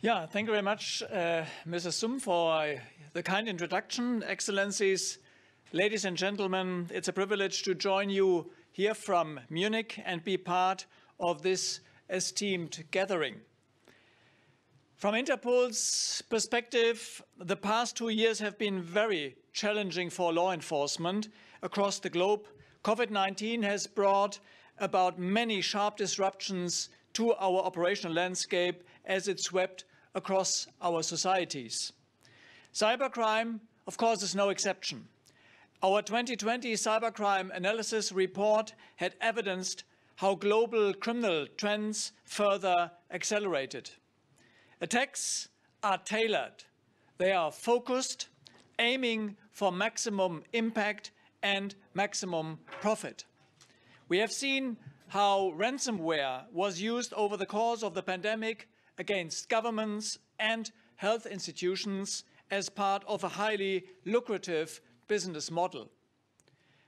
Yeah, thank you very much, Mrs. Sum, for the kind introduction. Excellencies, ladies and gentlemen, it's a privilege to join you here from Munich and be part of this esteemed gathering. From Interpol's perspective, the past 2 years have been very challenging for law enforcement across the globe. COVID-19 has brought about many sharp disruptions to our operational landscape as it swept across our societies. Cybercrime, of course, is no exception. Our 2020 cybercrime analysis report had evidenced how global criminal trends further accelerated. Attacks are tailored. They are focused, aiming for maximum impact and maximum profit. We have seen how ransomware was used over the course of the pandemic against governments and health institutions as part of a highly lucrative business model.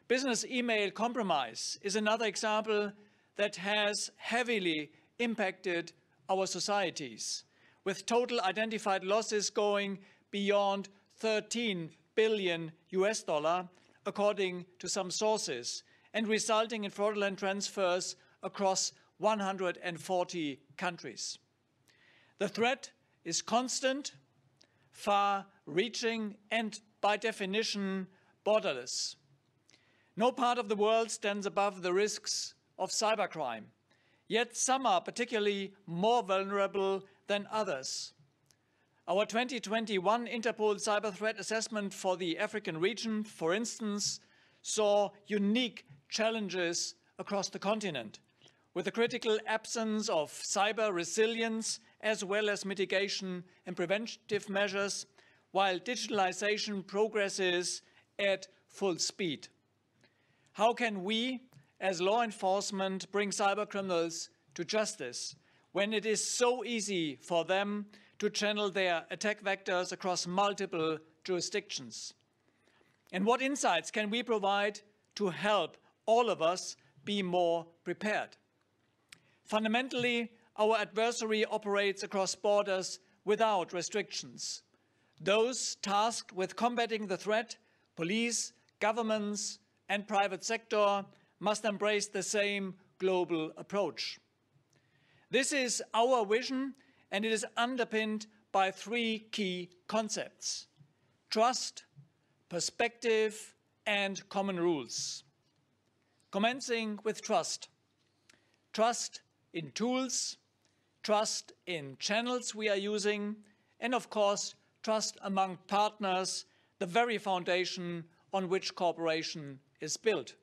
Business email compromise is another example that has heavily impacted our societies, with total identified losses going beyond 13 billion US dollar, according to some sources, and resulting in fraudulent transfers across 140 countries. The threat is constant, far-reaching, and by definition, borderless. No part of the world stands above the risks of cybercrime, yet some are particularly more vulnerable than others. Our 2021 Interpol Cyber Threat Assessment for the African region, for instance, saw unique challenges across the continent, with a critical absence of cyber resilience as well as mitigation and preventive measures, while digitalization progresses at full speed. How can we, as law enforcement, bring cybercriminals to justice when it is so easy for them to channel their attack vectors across multiple jurisdictions? And what insights can we provide to help all of us be more prepared? Fundamentally, our adversary operates across borders without restrictions. Those tasked with combating the threat, police, governments, and private sector, must embrace the same global approach. This is our vision, and it is underpinned by 3 key concepts: trust, perspective, and common rules. Commencing with trust. Trust in tools, trust in channels we are using, and of course, trust among partners, the very foundation on which cooperation is built.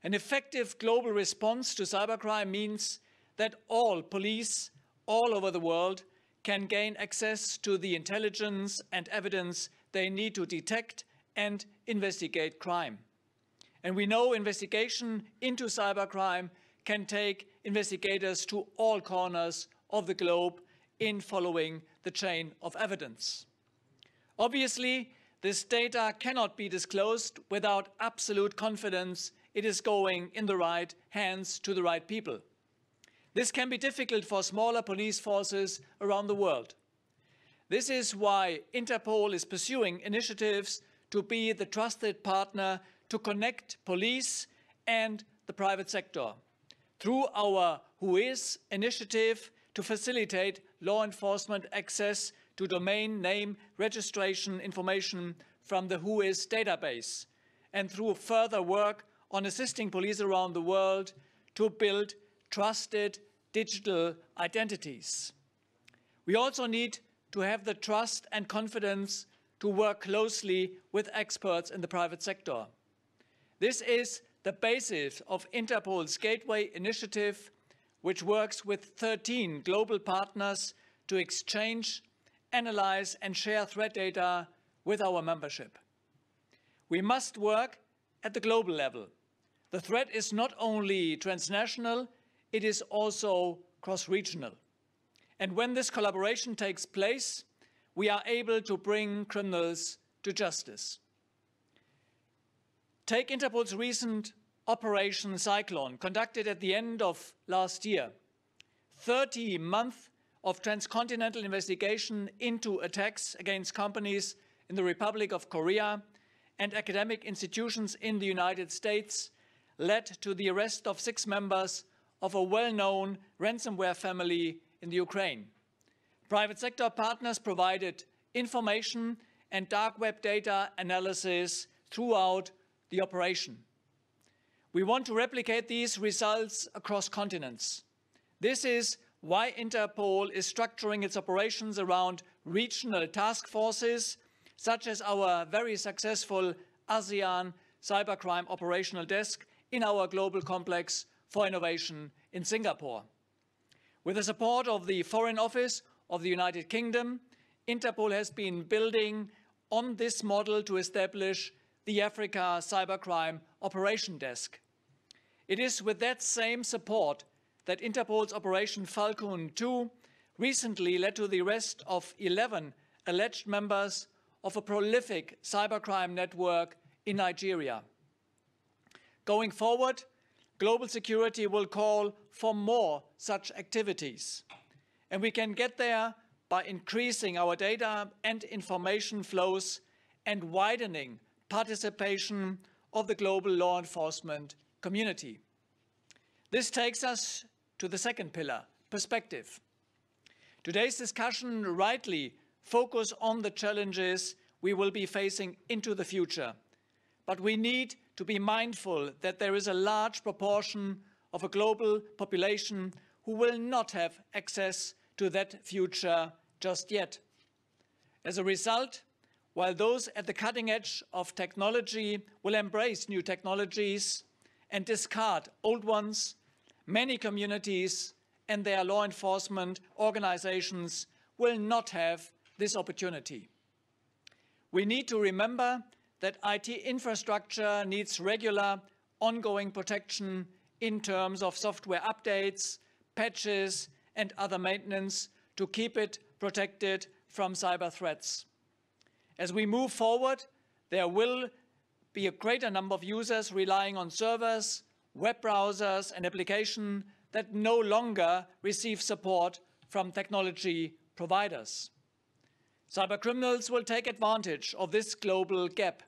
An effective global response to cybercrime means that all police all over the world can gain access to the intelligence and evidence they need to detect and investigate crime. And we know investigation into cybercrime can take investigators to all corners of the globe in following the chain of evidence. Obviously, this data cannot be disclosed without absolute confidence it is going in the right hands to the right people. This can be difficult for smaller police forces around the world. This is why Interpol is pursuing initiatives to be the trusted partner to connect police and the private sector through our WHOIS initiative to facilitate law enforcement access to domain name registration information from the WHOIS database, and through further work on assisting police around the world to build trusted digital identities. We also need to have the trust and confidence to work closely with experts in the private sector. This is the basis of Interpol's Gateway initiative, which works with 13 global partners to exchange, analyze, and share threat data with our membership. We must work at the global level. The threat is not only transnational, it is also cross-regional. And when this collaboration takes place, we are able to bring criminals to justice. Take Interpol's recent Operation Cyclone, conducted at the end of last year. 30 months of transcontinental investigation into attacks against companies in the Republic of Korea and academic institutions in the United States led to the arrest of 6 members of a well-known ransomware family in the Ukraine. Private sector partners provided information and dark web data analysis throughout the operation. We want to replicate these results across continents. This is why Interpol is structuring its operations around regional task forces, such as our very successful ASEAN Cybercrime Operational Desk in our Global Complex for Innovation in Singapore. With the support of the Foreign Office of the United Kingdom, Interpol has been building on this model to establish the Africa Cybercrime Operation Desk. It is with that same support that Interpol's Operation Falcon II recently led to the arrest of 11 alleged members of a prolific cybercrime network in Nigeria. Going forward, global security will call for more such activities, and we can get there by increasing our data and information flows and widening participation of the global law enforcement community. This takes us to the second pillar, perspective. Today's discussion rightly focuses on the challenges we will be facing into the future, but we need to be mindful that there is a large proportion of a global population who will not have access to that future just yet. As a result, while those at the cutting edge of technology will embrace new technologies and discard old ones, many communities and their law enforcement organizations will not have this opportunity. We need to remember that IT infrastructure needs regular, ongoing protection in terms of software updates, patches, and other maintenance to keep it protected from cyber threats. As we move forward, there will be a greater number of users relying on servers, web browsers, and applications that no longer receive support from technology providers. Cybercriminals will take advantage of this global gap,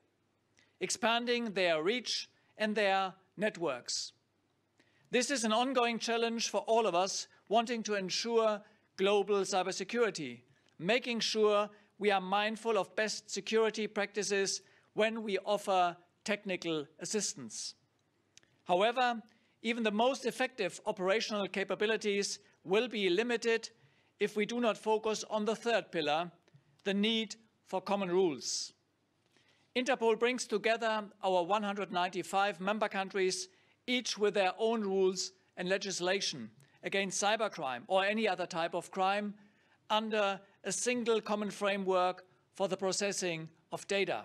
expanding their reach and their networks. This is an ongoing challenge for all of us wanting to ensure global cybersecurity, making sure we are mindful of best security practices when we offer technical assistance. However, even the most effective operational capabilities will be limited if we do not focus on the third pillar, the need for common rules. Interpol brings together our 195 member countries, each with their own rules and legislation against cybercrime or any other type of crime, under a single common framework for the processing of data.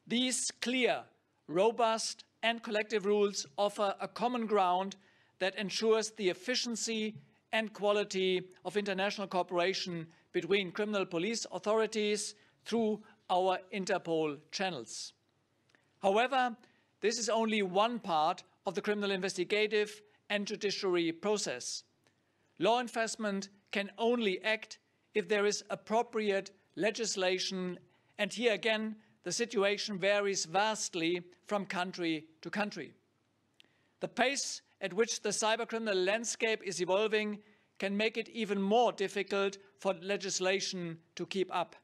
These clear, robust, and collective rules offer a common ground that ensures the efficiency and quality of international cooperation between criminal police authorities through our Interpol channels. However, this is only one part of the criminal investigative and judiciary process. Law enforcement can only act if there is appropriate legislation, and here again, the situation varies vastly from country to country. The pace at which the cybercriminal landscape is evolving can make it even more difficult for legislation to keep up.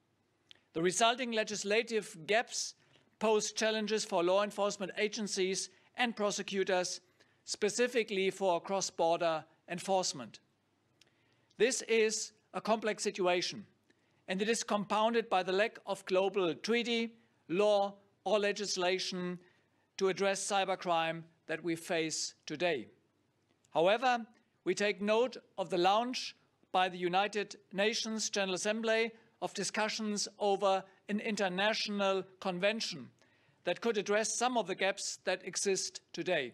The resulting legislative gaps pose challenges for law enforcement agencies and prosecutors, specifically for cross-border enforcement. This is a complex situation, and it is compounded by the lack of global treaty, law, or legislation to address cybercrime that we face today. However, we take note of the launch by the United Nations General Assembly of discussions over an international convention that could address some of the gaps that exist today.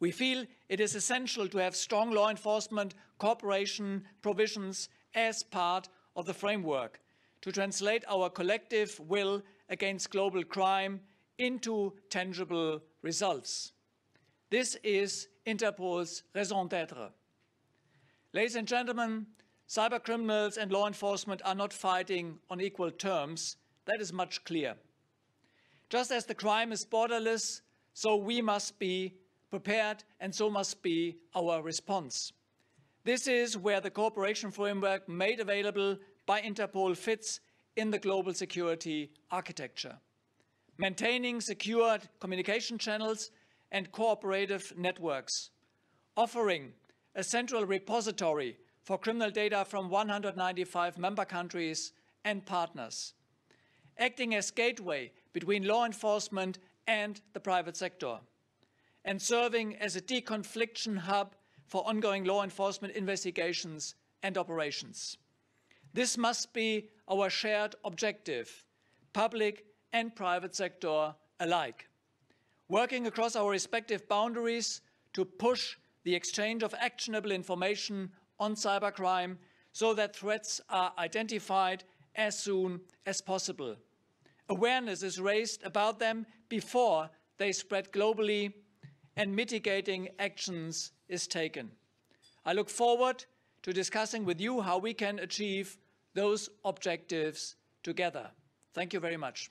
We feel it is essential to have strong law enforcement cooperation provisions as part of the framework to translate our collective will against global crime into tangible results. This is Interpol's raison d'être. Ladies and gentlemen, cyber criminals and law enforcement are not fighting on equal terms. That is much clear. Just as the crime is borderless, so we must be prepared, and so must be our response. This is where the cooperation framework made available by Interpol fits in the global security architecture. Maintaining secured communication channels and cooperative networks, offering a central repository for criminal data from 195 member countries and partners, acting as gateway between law enforcement and the private sector, and serving as a deconfliction hub for ongoing law enforcement investigations and operations. This must be our shared objective, public and private sector alike, working across our respective boundaries to push the exchange of actionable information on cybercrime so that threats are identified as soon as possible. Awareness is raised about them before they spread globally, and mitigating actions is taken. I look forward to discussing with you how we can achieve those objectives together. Thank you very much.